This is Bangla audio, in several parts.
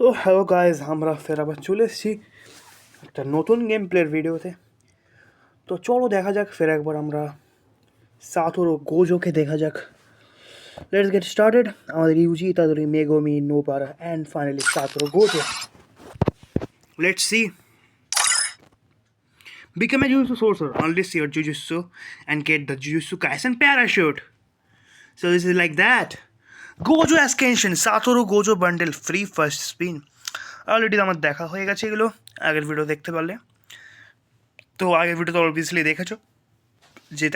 তো হ্যালো গাইজ, আমরা ফের আবার চলে এসেছি একটা নতুন গেম প্লের ভিডিওতে। তো চলো দেখা যাক ফের একবার আমরা সাতোরু গোজোকে দেখা যাক। Let's get started. আমাদের Yuji, Itadori, Megumi, Nobara and finally Satoru Gojo. Let's see. Become a Jujutsu sorcerer, unleash your Jujutsu and get the Jujutsu Kaisen parachute. So this is like that. Gojo ascension Satoru Gojo bundle free first spin. Already আমার দেখা হয়ে গেছে এগুলো আগের ভিডিও দেখতে পারলে। তো আগের ভিডিও তো অবভিয়াসলি দেখেছো যে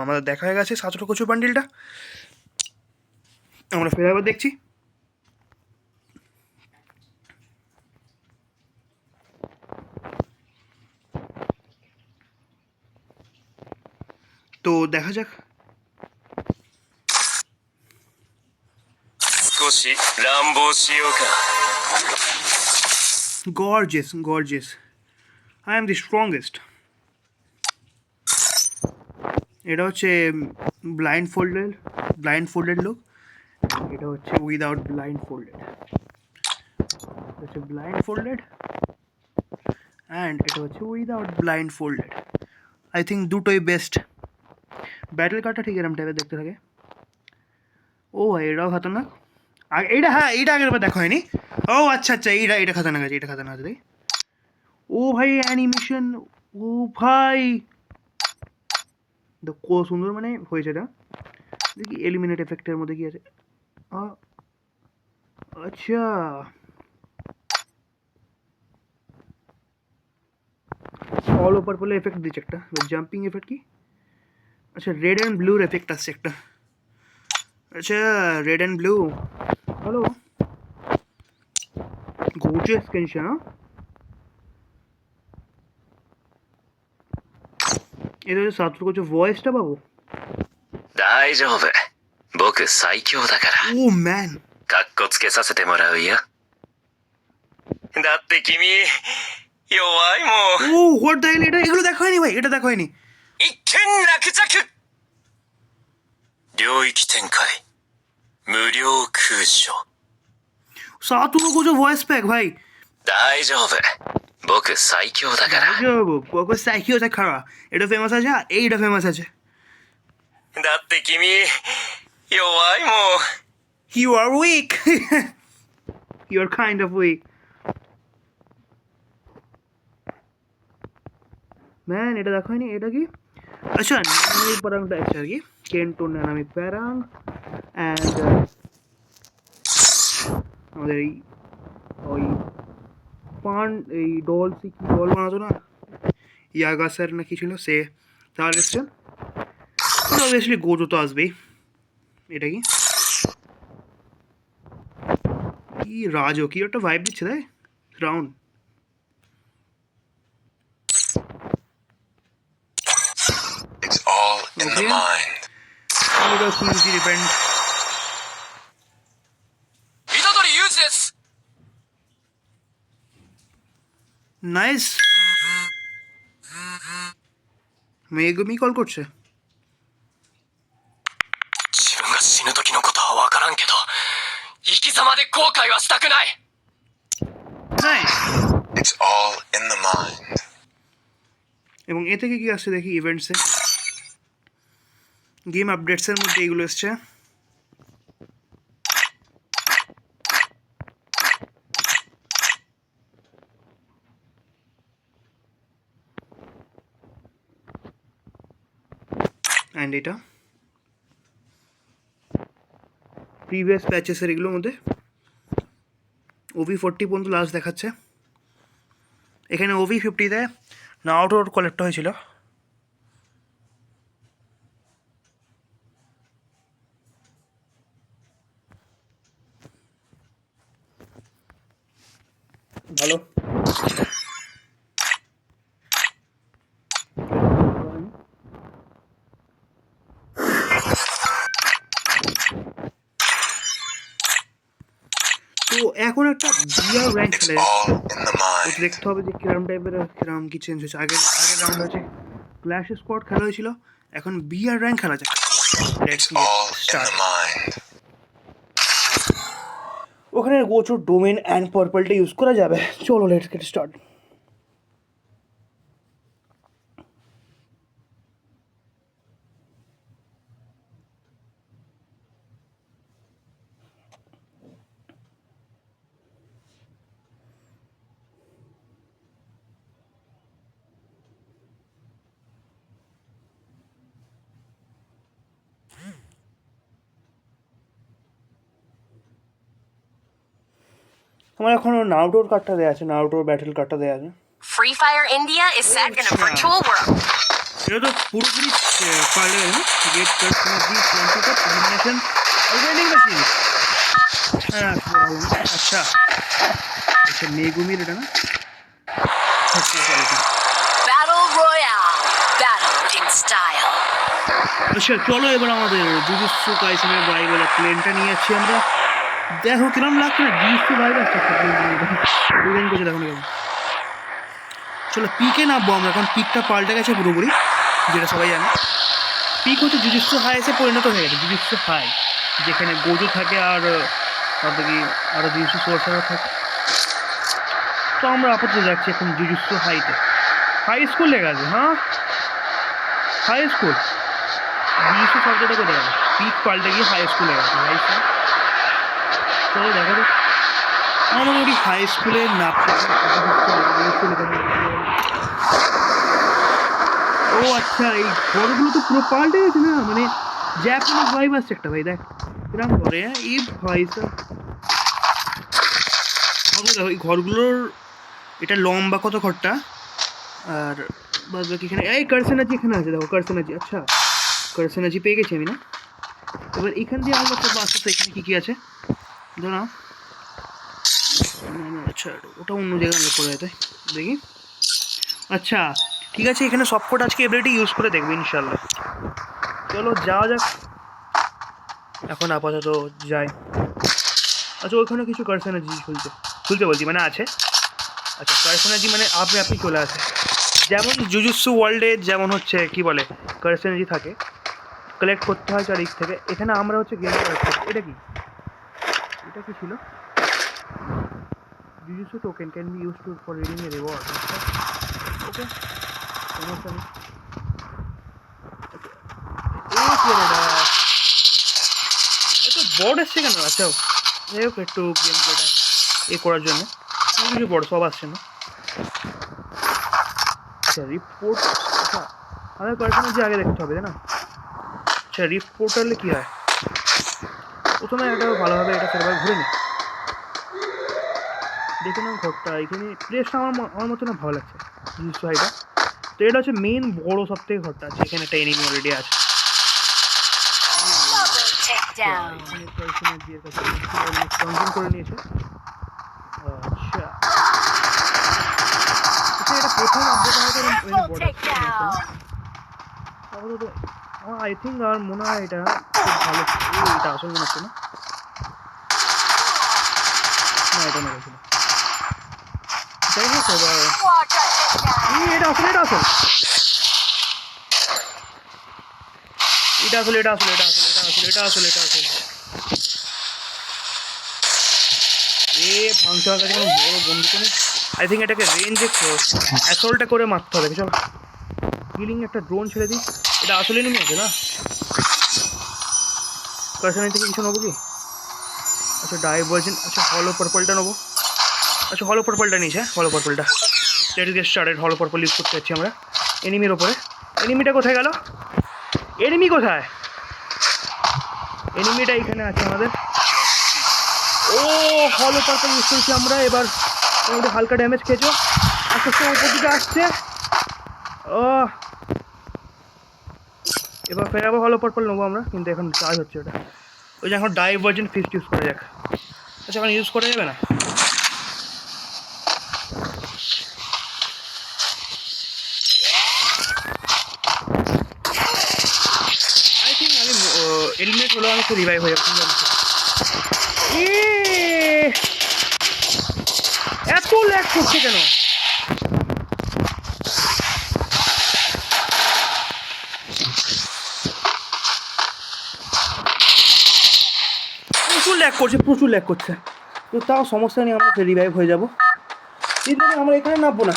আমাদের দেখা হয়ে গেছে সাতোরু গোজো বান্ডেলটা। আমরা ফের আবার দেখছি। তো দেখা যাক। Gorgeous, gorgeous. I am the strongest. এটা হচ্ছে ব্লাইন্ড ফোল্ডেড লুক। এটা হচ্ছে উইদাউট ব্লাইন্ড ফোল্ডেড অ্যান্ড এটা হচ্ছে without blind folded. I think দুটোই বেস্ট। ব্যাটেল কার্ডটা ঠিক এরকম টাইপের দেখতে থাকে। ও ভাই, এটাও খতরনাক। এইটা, হ্যাঁ, এইটা আগের বার দেখা হয়নি। ও আচ্ছা আচ্ছা, এটা খতরনাক আছে, তাই। ও ভাই অ্যানিমেশন, ও ভাই কত সুন্দর মানে হয়েছে এটা। দেখি এলিমিনেট এফেক্টের মধ্যে কি আছে। আচ্ছা, অল ওভার বলে এফেক্ট দিচ্ছে একটা, জাম্পিং এফেক্ট কি। আচ্ছা, রেড অ্যান্ড ব্লুর এফেক্ট আসছে একটা। আচ্ছা, red and blue. Hello, Gojo's ascension. এটা হচ্ছে সাতোরু গোজো ভয়েসটা পাবো। 大丈夫。僕最強だから。ও man, かっこつけさせてもらうよ。だって君、弱いもん。 oh what the hell, এগুলো দেখা হয়নি ভাই, এটা দেখা হয়নি।一見落着。領域展開。無料空所。সাতোরু গোজো ভয়েস প্যাক ভাই।大丈夫。僕最強だから。কোকো সাইকিও খারা, এটা ফেমাস আছে, এইটা ফেমাস আছে। だって君、弱いもん。 You are weak. You are kind of weak. Man, এটা দেখা হয়নি। এটা কি? আচ্ছা, নানামি প্যারাংটা আছে আর কি। কেন্টো নানামি প্যারাং অ্যান্ড আমাদের ওই এই ডল কি ডল বানাতো না, ইয়াগা স্যার না কি ছিল, সে তার এসছেন। অবভিয়াসলি গোজো তো আসবেই। এটা কি কি রাজও কি একটা ভাইব দিচ্ছে, তাই round. It's all in the mind. Easy depend. 虎杖裕二です。 nice. Megumi call করছে। 自分が死ぬ時のことは分からんけど、生き様で後悔はしたくない。 nice. It's all in the mind. এবং এ থেকে কি আসছে দেখি ইভেন্টসে, গেম আপডেটসের মধ্যে এইগুলো এসছে। অ্যান্ড এটা প্রিভিয়াস প্যাচেসের এগুলোর মধ্যে OV40 পর্যন্ত লাস্ট দেখাচ্ছে। এখানে OV50তে নাওটো কালেক্ট হয়েছিল। ভালো। তো এখন একটা বিয়ার র্যাঙ্ক খেলে দেখতে হবে যে কিরম টাইপের, কিরম কি চেঞ্জ হয়েছে। আগের রাউন্ড হয়েছে ক্ল্যাশ স্কোয়াড খেলা হয়েছিল, এখন বিয়ার র্যাঙ্ক খেলা যাক। Let's start. ওখানে গোচো ডোমেন অ্যান্ড পার্পলটা ইউজ করা যাবে। চলো লেটস গেট স্টার্ট। আমার এখন নারুটোর কার্ডটা দেওয়া আছে, নারুটোর ব্যাটেল কার্ডটা দেওয়া আছে। Free Fire India is set in a virtual world. এটা তো পুরোপুরি পাল্টে গেল না? Gate combination vending machine. হ্যাঁ আচ্ছা আচ্ছা মেগুমির এটা না? Battle Royale. Battle in style. আচ্ছা চলো এবার আমাদের জুজুৎসু কাইসেনের বাইবেল প্লেনটা নিয়ে যাচ্ছি আমরা। দেখো কিরম লাগছে না জুজুৎসু বাইবেল ডিজাইন করছে দেখো কেমন। চলো পিকে নামবো আমরা, এখন পিকটা পাল্টে গেছে পুরোপুরি, যেটা সবাই জানে। পিক হচ্ছে জুজুৎসু হাইসে পরিণত হয়ে গেছে, জুজুৎসু হাই যেখানে গোজো থাকে আর তারপরে কি আরও জুজুৎসু সোর্সারও থাকে। তো আমরা আপাতত যাচ্ছি এখন জুজুৎসু হাইতে। হাই স্কুল লেখা আছে, হ্যাঁ হাই স্কুল জুজুৎসু শব্দটা কোথায় গেল? পিক পাল্টে গিয়ে হাই স্কুল লেখা আছে। হাই স্কুল চলো দেখা যাক। আমার মোটামুটি হাই স্কুলের নাপছে। ও আচ্ছা এই ঘরগুলো তো পুরো পাল্টে গেছে না, মানে জ্যাপানিজ ভাইব আসছে একটা। ভাই দেখ কিরম করে এই ভাই স্যার দেখো এই ঘরগুলোর এটা লম্বা কত ঘরটা, আর বাদ বাকি এখানে এই কারসেনাজি এখানে আছে দেখো কারসেনাজি। আচ্ছা কারসেনাজি পেয়ে গেছি আমি না? এবার এখান দিয়ে আমরা একটা বাস আছে, এখানে কী কী আছে ধরো। আচ্ছা ওটা অন্য জায়গায় আমরা করে তাই দেখি। আচ্ছা ঠিক আছে এখানে সবকটা আজকে এবিলিটি ইউজ করে দেখবো ইনশাল্লাহ। চলো যাওয়া যাক এখন আপাতত যাই। আচ্ছা ওইখানে কিছু কারসেনাজি খুলতে বলছি মানে আছে। আচ্ছা কারসেনাজি মানে আপনি চলে আসে, যেমন জুজুৎসু ওয়ার্ল্ডে যেমন হচ্ছে কি বলে কারসেনাজি থাকে, কালেক্ট করতে হয় চারিদিক থেকে। এখানে আমরা হচ্ছে গেম এটা কি ছিল? Jujutsu token can be use to for reading a reward. Okay সমস্যা নেই। এত বড় এসছে কেন? আচ্ছা যাই হোক একটু গেম প্লেটা করার জন্য কিছু বড় সব আসছে না। আচ্ছা রিপোর্ট, আচ্ছা আমাদের কারখানা আগে দেখতে হবে তাই না? আচ্ছা রিফট পোর্টালে কী হয় প্রথমে এটা ভালোভাবে এটা সেরভাবে ঘুরে নিই, দেখে নাও ঘরটা। এখানে প্লেসটা আমার মতো না ভালো লাগছে জিনিস এটা। তো এটা হচ্ছে মেন বড়ো সব থেকে ঘরটা আছে, এখানে একটা এনিমি অলরেডি আছে। করে নিয়েছে। আচ্ছা এটা প্রথম আমার আই থিঙ্ক আর মনে হয় এটা ভালো। এটা আসল মনে হচ্ছে না, এটা মনে হচ্ছিল। যাই হোক এবার এটা আসলে এটা আসল এটা আসলে এটা আসলে এটা আসলে এটা আসলে এটা আসলে এটা আসলে ভাঙতে কাছে কোনো বড় বন্ধু নেই। আই থিঙ্ক এটাকে রেঞ্জে অ্যাসল্টটা করে মারতে হবে। চল হিলিং একটা ড্রোন ছেড়ে দিই। এটা আসলে নেমে আছে না কারখানা থেকে কিছু নেবো কি? আচ্ছা ডাইভার্জেন, আচ্ছা হলো পার্পলটা নেবো। আচ্ছা হলো পার্পলটা নিয়েছে, হলো পার্পলটা লেটস গেট স্টার্টেড। হলো পার্পল ইউজ করতে যাচ্ছি আমরা এনিমির ওপরে। এনিমিটা কোথায় গেল? এনিমি কোথায়? এনিমিটা এখানে আছে আমাদের। ও হলো পার্পল ইউজ করছি আমরা। এবার মোটামুটি হালকা ড্যামেজ খেয়েছো। আস্তে আস্তে ওপর দিকে আসছে। ও এবার ফের আবার হলো পার্পল নেবো আমরা, কিন্তু এখন কাজ হচ্ছে ওটা। ওই যে এখন ডাইভার্জেন ফিস্ট ইউজ করা যাক। আচ্ছা এখন ইউজ করা যাবে না? আই থিঙ্ক আমি এলিমিনেট হলেও আমি তো রিভাইভ হয়ে যাচ্ছি। এত ল্যাগ করছে কেন? প্রচুর ল্যাগ করছে, প্রচুর ল্যাগ করছে। তো তাও সমস্যা নেই, আমরা রিভাইভ হয়ে যাবো, কিন্তু আমরা এখানে নামবো না।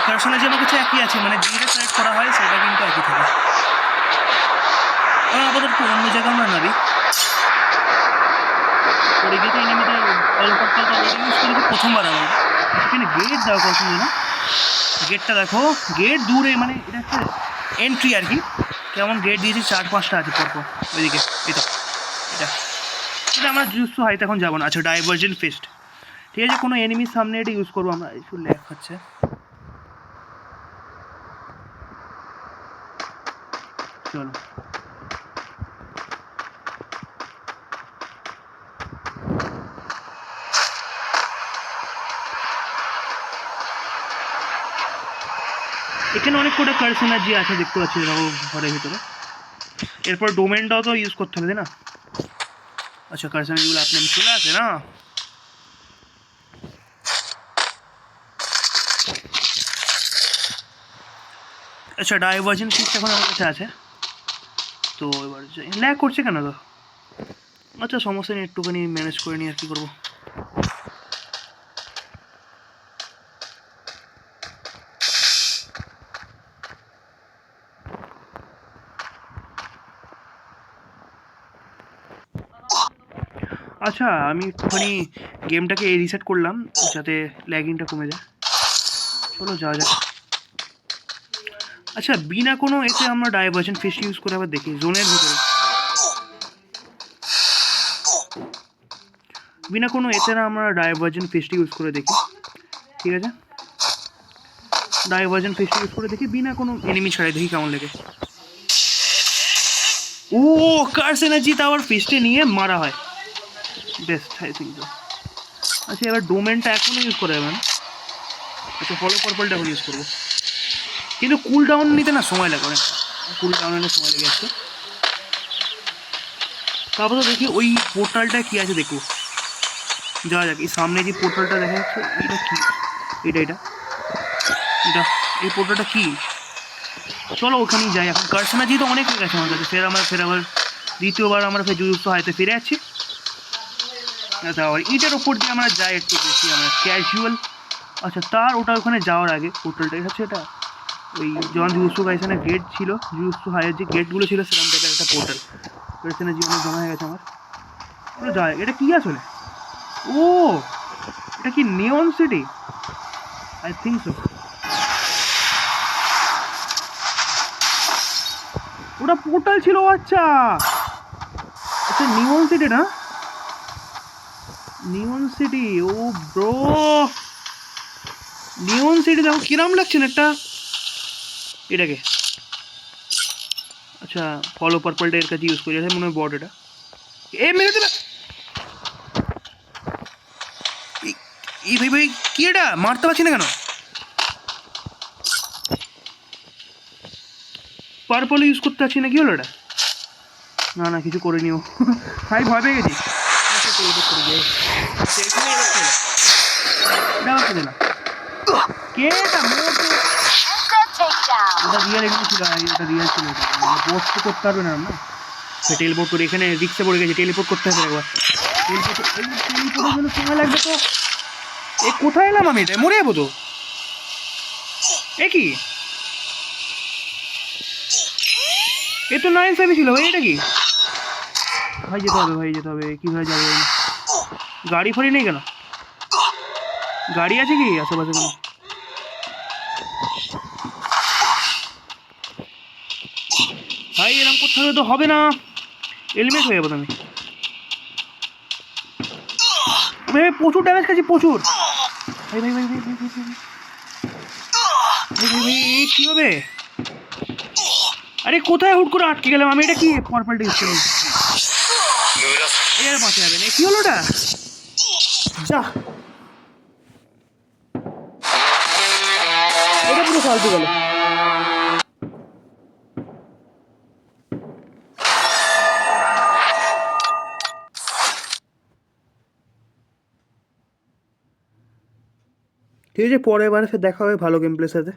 পার্সোনাল যে আমার কাছে একই আছে, মানে যেটা সিলেক্ট করা হয় সেটা কিন্তু একই থাকে। আপাতত একটু অন্য জায়গায় আমরা নাবি পরে গিয়ে তো এনিমিদের কলকাতা ইউজ করেছি প্রথমবার আমার। এখানে গেট দেওয়া পছন্দ না, গেটটা দেখো, গেট দূরে, মানে এটা একটা এন্ট্রি আর কি। কেমন গেট দিয়েছি, 4-5টা আছে পরপর ওইদিকে। এটা এটা এটা আমরা জুসু হাইতে এখন যাবো না। আচ্ছা, ডাইভার্জেন্ট ফিস্ট, ঠিক আছে, কোনো এনিমির সামনে এটা ইউজ করবো আমরা। একটু ল্যাগ হচ্ছে, চলো। এখানে অনেক কটা কার্স এনার্জি আছে দেখতে পাচ্ছি ঘরের ভিতরে। এরপর ডোমেনটাও তো ইউজ করতে হবে, তাই না? আচ্ছা, কার্স এনার্জিগুলো আপনি চলে আসে না। আচ্ছা, ডাইভার্জেন্ট ফিস্ট এখন আমার কাছে আছে। তো এবার ল্যাগ করছে কেন তো? আচ্ছা, সমস্যা নেই, একটুখানি ম্যানেজ করে নিই, আর কি করবো। আচ্ছা, আমি একটুখানি গেমটাকে রিসেট করলাম যাতে ল্যাগিংটা কমে যায়। চলো যাওয়া যাক। আচ্ছা, বিনা কোনো এতে আমরা ডাইভার্জেন্ট ফিস্ট ইউজ করে আবার দেখি জোনের ভিতরে, বিনা কোনো এতে না আমরা ডাইভার্জেন্ট ফিস্ট ইউজ করে দেখি। ঠিক আছে, ডাইভার্জেন্ট ফিস্ট ইউজ করে দেখি বিনা কোনো এনিমি ছাড়াই, দেখি কেমন লাগে। ও, কার্স এনার্জি তো আবার ফিস্টে নিয়ে মারা হয়, বেস্ট আই থিঙ্ক তো। আচ্ছা, এবার ডোমেনটা এখনও ইউজ করা যাবে না। আচ্ছা, ফলো পার্পলটা এখন ইউজ করবো, কিন্তু কুল ডাউন নিতে না সময় লাগে অনেকটা, কুল ডাউন নিতে সময় লেগে আসছে। তারপর তো দেখি ওই পোর্টালটা কী আছে, দেখো যাওয়া যাক। এই সামনে যে পোর্টালটা দেখা যাচ্ছে, এটা কি? এটা এটা এটা এই পোর্টালটা কি? চলো ওখানেই যাই এখন। কার্সনা যেহেতু অনেক হয়ে গেছে আমার কাছে, ফের আবার দ্বিতীয়বার আমরা ফের জুজুৎসু হাইতে ফিরে যাচ্ছি। আচ্ছা, আর ইটের ওপর দিয়ে আমরা যাই একটু বেশি, আমরা ক্যাজুয়াল। আচ্ছা, তার ওটা ওখানে যাওয়ার আগে পোর্টালটা হচ্ছে এটা, ওই যখন জুজুৎসু কাইসেনের গেট ছিল, জুজুৎসু হাইয়ের যে গেটগুলো ছিল সেরকম টাইপের একটা পোর্টাল। কাইসেনের জীবনে জমা হয়ে গেছে আমার। যাই, এটা কি আসলে? ও, এটা কি নিয়ন সিটি? I think so. ওটা পোর্টাল ছিল, আচ্ছা আচ্ছা, নিয়ন সিটি না, নিয়ন সিটি। ও ব্রো, নিয়ন সিটি দেখো কিরাম লাগছে না একটা এটাকে। আচ্ছা, ফলো পার্পলটা এর কাছে ইউজ করি, মনে হয় বড এটা। এ মেরে দিলা, এই ভাই ভাই কি এটা, মারতে পারছি না কেন? পার্পল ইউজ করতে পারছি না, কি হলো এটা? না না, কিছু করে নিও ভাই, ভয় পেয়ে গেছি। ওটা রিয়েল এনিমি ছিল, এটা রিয়েল ছিল, বোট তো করতে পারবে না আমরা। টেলিপোর্ট করে এখানে রিক্সে পড়ে গেছে, টেলিপোর্ট করতে হবে একবার। টেলিপোর্টের জন্য সময় লাগবে তো। এ কোথায় এলাম আমি? এটা মরে যাবো তো। এ কি, এ তো 9-7 ছিল ভাই, এটা কি? ভাই যেতে হবে, ভাই যেতে হবে, কীভাবে যাবে? গাড়ি ফাড়ি নেই কেন? গাড়ি আছে কি আশেপাশে কোনো? ভাই এরকম করতে হবে তো, হবে না, এলিমেন্ট হয়ে যাবো তুমি। ভাই প্রচুর ড্যামেজ খাচ্ছি, প্রচুর। ভাই ভাই ভাই ভাই ভাই ভাই ভাই ভাই ভাই, কী হবে? আরে কোথায় হুট করে আটকে গেলাম আমি? এটা কি পার্পল ইউজ করি? এর বাঁচা যাবে না, কি হলো ওটা? যা, এটা পুরো ফালতু গেল। ঠিক আছে, পরের বার দেখা হবে ভালো গেম প্লের সাথে।